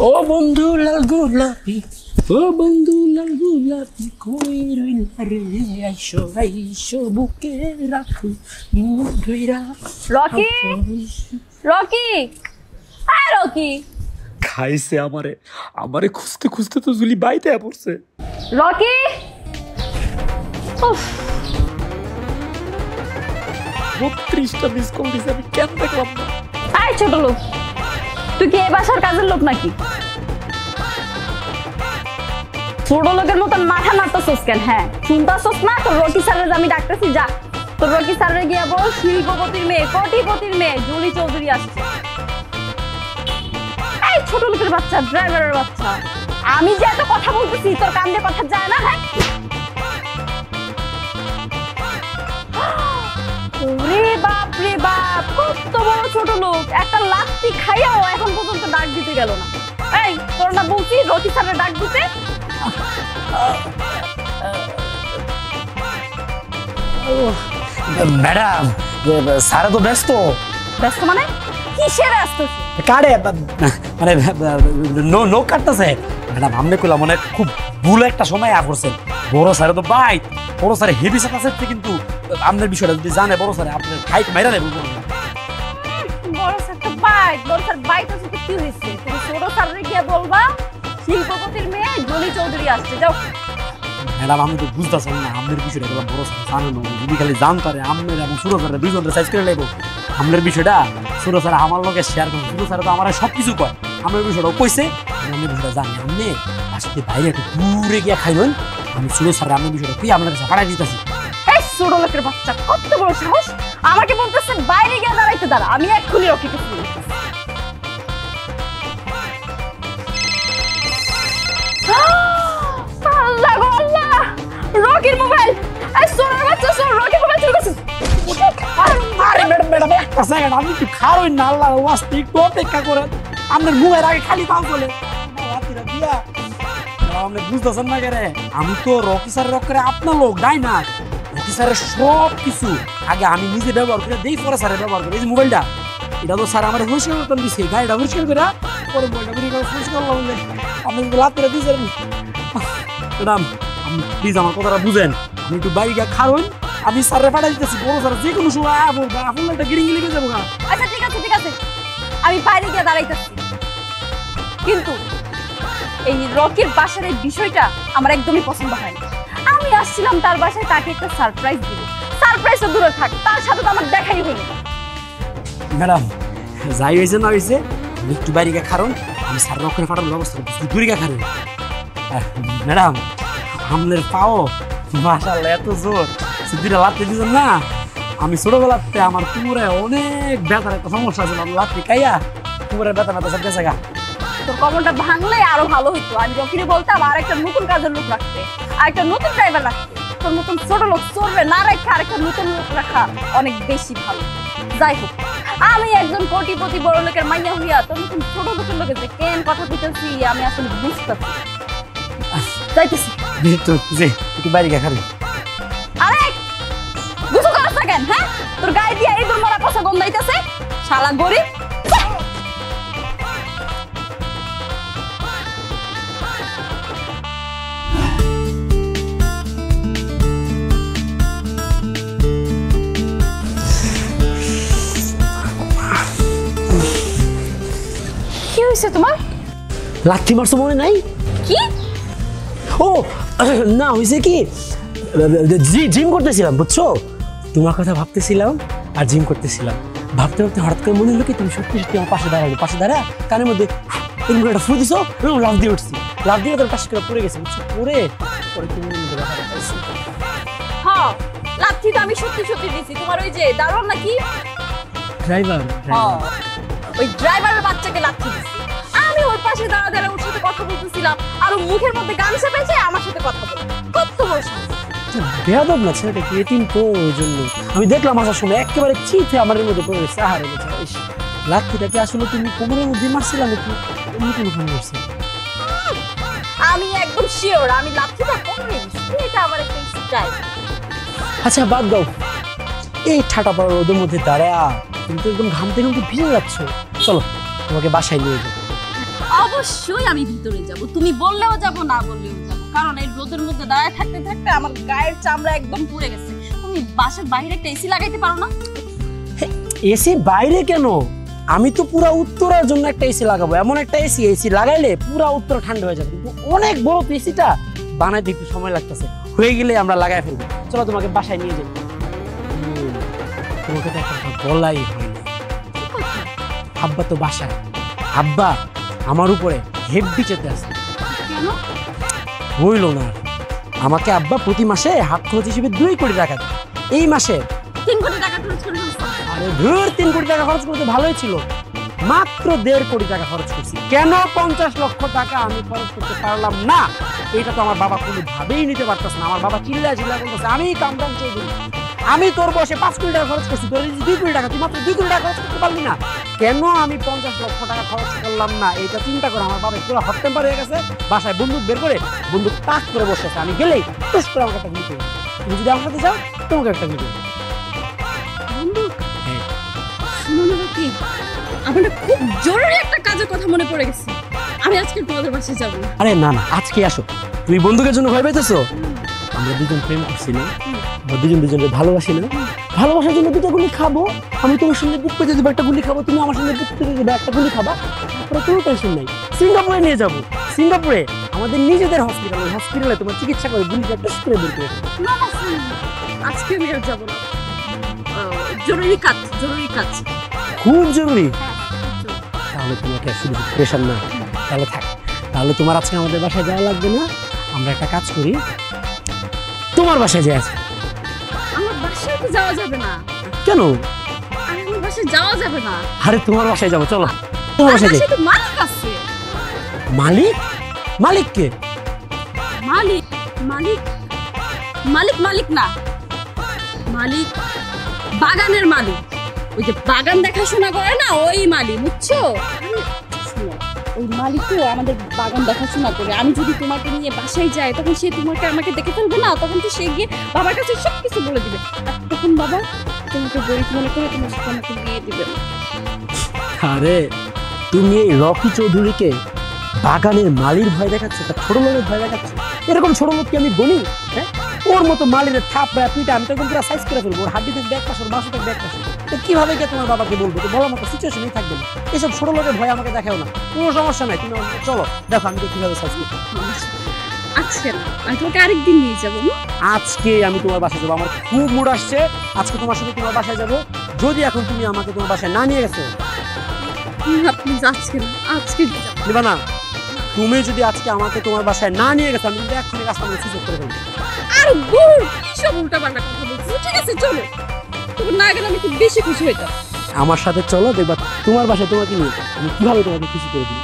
ও বন্ধু লাল গোলাপি, ও বন্ধু লাল গোলাপি, কই রইলা রে, আইসো আইসো বুকে রাখো ধইরা। রকি, রকি, আয় রকি। খাইছে আমারে, আমারে খুঁজতে খুঁজতে তো জুলি বাইতে পড়ছে। রকি, উফ 32টা মিস কল দিছে, আমি কেন দেখলাম না? আয় ছোট লোক, তুই কি এই বাসার কাজের লোক নাকি? ছোট লোকের মতন মাথা নাড়তেছস কেন? হ্যাঁ শুনতেছস না তোর রকি স্যারের আমি ডাকতেছি, যা তোর রকি স্যারের গিয়া বল শিল্পপতির মেয়ে, কোটিপতির মেয়ে জুলি চৌধুরী আসছে। এই ছোট লোকের বাচ্চা, ড্রাইভারের বাচ্চা, আমি যে এত কথা বলতেছি তোর কান দিয়ে কথা যায় না? হ্যাঁ ওরে বাপ রে বাপ, কত বড় ছোট লোক, একটা লাত্তি খাইয়াও এখন পর্যন্ত ডাক দিতে গেল না। এই তোর না বলছি রকি স্যারের ডাক দিতে? ম্যাডাম স্যার তো ব্যস্ত। ব্যস্ত মানে কিসের ব্যস্ত? কারে মানে নো কাটতেছে ম্যাডাম। আমি কইলাম মানে খুব ভুল একটা সময় করছেন। বড় স্যার তো বাইট, বড় স্যার হেভি সাথে আছে, কিন্তু আপনার বিষয়টা যদি জানে বড় স্যার আপনার ফাইট মাইরা নেব। বড় স্যার তো বাইট, বড় স্যার বাইট আছে তো কি হইছে? তুমি ছোট স্যাররে গিয়ে বলবা শিল্পপতির মেয়ে জলি চৌধুরী আসছে, যাও। ম্যাডাম আমি তো বুঝতেছেন না আপনার বিষয়টা, বড় স্যার জানেন না, যদি খালি জানতারে আপনার এবং সুরো স্যার দুইজনের সাইজ করে নেব আপনার বিষয়টা। সুরো স্যার আমার লোকে শেয়ার করুন, সুরো স্যার তো আমার সব কিছু কয়, আমার বিষয়টাও কইছে, আমি বিষয়টা জানি। আপনি আসতে বাইরে একটু দূরে গিয়ে খাইবেন, আমি সুরো স্যার আপনার বিষয়টা তুই আপনার কাছে পাঠাই দিতেছি। এই ছোট লোকের বাচ্চা, কত বড় সাহস আমাকে বলতেছে বাইরে গিয়ে দাঁড়াইতে? দাঁড়া, আমি এক্ষুনি রকিকে ফোন করতেছি। আল্লাহ গো আল্লাহ, রকির মোবাইল! এই সোনার বাচ্চা, সোনার রকির মোবাইল চলে গেছে। আরে ম্যাডাম ম্যাডাম একটা সেকেন্ড, আমি একটু খারোই না, আল্লাহ ওয়াস্তে একটু অপেক্ষা করেন। আপনার মুখের আগে খালি পাও চলে দিয়া আপনি বুঝতেছেন না কেন? আমি তো রকি স্যারের রক্ষে আপনার লোক নাই না। রকি স্যারের সব কিছু আগে আমি নিজে ব্যবহার করে দেই, পরে স্যারের ব্যবহার করে। এই যে মোবাইলটা, এটা তো স্যার আমার পরিষ্কার করতে দিচ্ছে, গাড়িটা পরিষ্কার করে পরে মোবাইলটা পরিষ্কার করলে আপনি লাভ করে দিয়েছেন। ম্যাডাম আপনি প্লিজ আমার কথাটা বুঝেন, আমি একটু বাইরে গিয়ে খারোই, আমি স্যারের পাঠাই দিতেছি। বড় স্যার যে কোনো সময় আপনার একটা গিরিং লেগে যাবো। আচ্ছা ঠিক আছে ঠিক আছে, আমি বাইরে গিয়ে দাঁড়াইতেছি। কিন্তু এই রকির বাসার এই বিষয়টা আমার একদমই পছন্দ হয়নি। আমি আসছিলাম তার বাসায় তাকে একটা সারপ্রাইজ দিব, সারপ্রাইজটা দূরে থাক, তার সাথে তো আমার দেখাই হইল না। ম্যাডাম যাই হয়েছে না হয়েছে, আমি একটু বাইরে গিয়ে খারণ, আমি স্যার রক্ষের পাঠানোর ব্যবস্থা করতেছি, দূরে গিয়ে খারণ। ম্যাডাম আপনার পাও মাশাআল্লাহ এত জোর, দুইটা লাত্তি দিয়েছেন না। আমি ছোটবেলাতে আমার কুমুরে অনেক ব্যথার একটা সমস্যা ছিল, লাত্তি খাইয়া কুমুরের ব্যথা ব্যথা সব গেছে গা। তোর কমনটা ভাঙলে আরো ভালো হইতো। আমি রকিরে বলতাম আর একটা নতুন কাজের লোক রাখতে, আর একটা নতুন ড্রাইভার রাখতে। তোর নতুন ছোট লোক চলবে না রেখে আর একটা নতুন লোক রাখা অনেক বেশি ভালো। যাই হোক, আমি একজন কোটিপতি বড় লোকের মাইয়া হইয়া তোর নতুন ছোট লোকের লোকের যে কেন কথা কইতেছি আমি আসলে বুঝতেছি। যাইতেছি একটু বাইরে গিয়ে খাবি। আরে বুঝো করছ না কেন? হ্যাঁ তোর গায়ে দিয়ে এই দুর্মরা পয়সা গন্ধাইতেছে, শালা গরিব। কি হয়েছে তোমার? লাথি মারছো মনে নাই? কি? ও না, হয়েছে কি, জিম করতেছিলাম বুঝছো, তোমার কথা ভাবতেছিলাম আর জিম করতেছিলাম। ভাবতে ভাবতে হঠাৎ করে মনে হলো কি তুমি সত্যি সত্যি আমার পাশে দাঁড়ালো, পাশে দাঁড়া কানের মধ্যে এরকম একটা ফু দিছো, লাভ দিয়ে উঠছি, লাভ দিয়ে তোর পাশে করে পড়ে গেছে বুঝছো, পরে পরে তুমি হ্যাঁ লাথি তো আমি সত্যি সত্যি দিছি। তোমার ওই যে দারোয়ান নাকি ড্রাইভার, ওই ড্রাইভারের বাচ্চাকে লাথি দিছি। আমি ওর পাশে দাঁড়া দাঁড়া ওর সাথে কথা বলতেছিলাম আর ওর মুখের মধ্যে গান চেপেছে আমার সাথে কথা বলে। কত বড় সাহস! বেয়াদব না ছেলেটা, কি এতিম তো, ওই জন্য আমি দেখলাম আসার সময় একেবারে চিঠে আমার মধ্যে পড়ে গেছে। আহারে লাঠিটাকে আসলে তুমি কোমরের মধ্যে মারছিলাম নাকি অন্য কোনো কারণে মারছি? আমি একদম শিওর আমি লাঠিটা কোমরে দিছি, এটা আমার একটা স্টাইল। আচ্ছা বাদ দাও, এই ঠাটা পড়া রোদের মধ্যে দাঁড়া কিন্তু একদম ঘামতে ঘামতে ভিজে যাচ্ছ। চলো তোমাকে বাসায় নিয়ে যাবো। অবশ্যই আমি ভিতরে যাব, তুমি বললেও যাব না বললেও যাব, কারণ এই রোদের মধ্যে দাঁড়ায় থাকতে থাকতে আমার গায়ের চামড়া একদম পুড়ে গেছে। তুমি বাসার বাইরে একটা এসি লাগাইতে পারো না? এসি বাইরে কেন, আমি তো পুরা উত্তরার জন্য একটা এসি লাগাবো, এমন একটা এসি লাগাইলে পুরা উত্তর ঠান্ডা হয়ে যাবে, কিন্তু অনেক বড় এসিটা বানাইতে একটু সময় লাগতেছে, হয়ে গেলে আমরা লাগাই ফেলবো। চলো তোমাকে বাসায় নিয়ে যাই। তোমাকে তো একটা কথা বলাই হয়নি, আব্বা তো বাসায়, আব্বা আমার উপরে হেভি চেতে আছে। কেন? হইল না, আমাকে আব্বা প্রতি মাসে হাত খরচ হিসেবে 2 কোটি টাকা দেয়। এই মাসে 3 কোটি টাকা খরচ করে ফেলছো। আরে ধুর, 3 কোটি টাকা খরচ করতে ভালোই ছিল, মাত্র 1.5 কোটি টাকা খরচ করছি। কেন 50 লক্ষ টাকা আমি খরচ করতে পারলাম না, এটা তো আমার বাবা কোনোভাবেই নিতে পারতেছে না। আমার বাবা চিল্লা বলতেছে, আমি কামরান চৌধুরী, আমি তোর বসে 5 কোটি টাকা খরচ করছি, তোর 2 কোটি টাকা, তুই মাত্র 2 কোটি টাকা খরচ করতে পারলি না, কেন আমি 50 লক্ষ টাকা খরচ করলাম না, এটা চিন্তা করে আমার বাবা পুরো হট টেম্পার হয়ে গেছে। বাসায় বন্দুক বের করে বন্দুক তাক করে বসে আছে, আমি গেলেই টুস করে আমাকে একটা গুলি করবে। তুমি যদি আমার সাথে যাও তোমাকে একটা গুলি করবে। বন্ধু, শুনো না কি, আমার না খুব জরুরি একটা কাজের কথা মনে পড়ে গেছে, আমি আজকে তোমাদের বাসায় যাব। আরে না না, আজকে আসো। তুমি বন্দুকের জন্য ভয় পাইতেছো? আমরা দুজন প্রেম করছি না, আমরা দুজনের ভালোবাসি না, ভালোবাসার জন্য 2টা গুলি খাবো। আমি তোমার সঙ্গে বুক পেতে দেবো, একটা গুলি খাবো, তুমি আমার সঙ্গে বুক পেতে দেবে, একটা গুলি খাবা, তারপরে কোনো টেনশন নাই। সিঙ্গাপুরে নিয়ে যাবো, সিঙ্গাপুরে আমাদের নিজেদের হসপিটাল, ওই হসপিটালে তোমার চিকিৎসা করে গুলিটা টেস্ট করে বের করে দেবো। না না শুনো, আজকে আমি আর যাব না, জরুরি কাজ, জরুরি কাজ। খুব জরুরি? তাহলে তোমাকে শুধু প্রেশার না, তাহলে থাক, তাহলে তোমার আজকে আমাদের বাসায় যাওয়া লাগবে না। আমরা একটা কাজ করি, তোমার বাসায় যাই আজকে। আমার বাসায় তো যাওয়া যাবে না। কেন? আরে আমার বাসায় যাওয়া যাবে না। আরে তোমার বাসায় যাবো, চলো তোমার বাসায় যাই। বাসায় তো মালিক আছে। মালিক? মালিক কে? মালিক মালিক মালিক মালিক না, মালিক বাগানের মালিক, ওই যে বাগান দেখাশোনা করে না, ওই মালিক, বুঝছো? আরে শোনো, ওই মালিক তো আমাদের বাগান দেখাশোনা করে। আমি যদি তোমাকে নিয়ে বাসায় যাই, তখন সে তোমাকে আমাকে দেখে ফেলবে না, তখন তো সে গিয়ে বাবার কাছে সব কিছু বলে দিবে, আর তখন বাবা তোমাকে গরিব মনে করে তোমার সাথে আমাকে বিয়ে দিবে না। আরে তুমি এই রকি চৌধুরীকে বাগানের মালির ভয় দেখাচ্ছ, তা ছোট লোকের ভয় দেখাচ্ছ? এরকম ছোট লোক কি আমি গনি? হ্যাঁ, ওর মতো মালির থাপ পিটা আমি তো একদম পুরো সাইজ করে ফেলবো, ওর হাড্ডি থেকে ব্যাগ পাশে, মাংস থেকে ব্যাগ পাশে, তো কিভাবে গিয়ে তোমার বাবাকে বলবো? তো বলার মতো সিচুয়েশনই থাকবে না। এসব ছোট লোকের ভয় আমাকে দেখাও না, কোনো সমস্যা নাই, তুমি চলো দেখো আমি তো কিভাবে সাইজ করি। আজকে না, আমি তোমাকে আরেকদিন নিয়ে যাবো। আজকে আমি তোমার বাসায় যাবো, আমার খুব মুড আসছে, আজকে তোমার সাথে তোমার বাসায় যাবো। যদি এখন তুমি আমাকে তোমার বাসায় না নিয়ে গেছো, আপনি যাচ্ছেন, আজকে নিবা না? তুমি যদি আজকে আমাকে তোমার বাসায় না নিয়ে গেছো, আমি কিন্তু এক্ষুনি কাজটা আমি সুযোগ করে ফেলবো। আর গুড, কি সব উল্টাপাল্টা কথা বলছো? ঠিক আছে চলো, তুমি না গেলে আমি খুব বেশি খুশি হইতাম। আমার সাথে চলো, দেখবা তোমার বাসায় তোমাকে নিয়ে আমি কিভাবে তোমাকে খুশি করে দিই।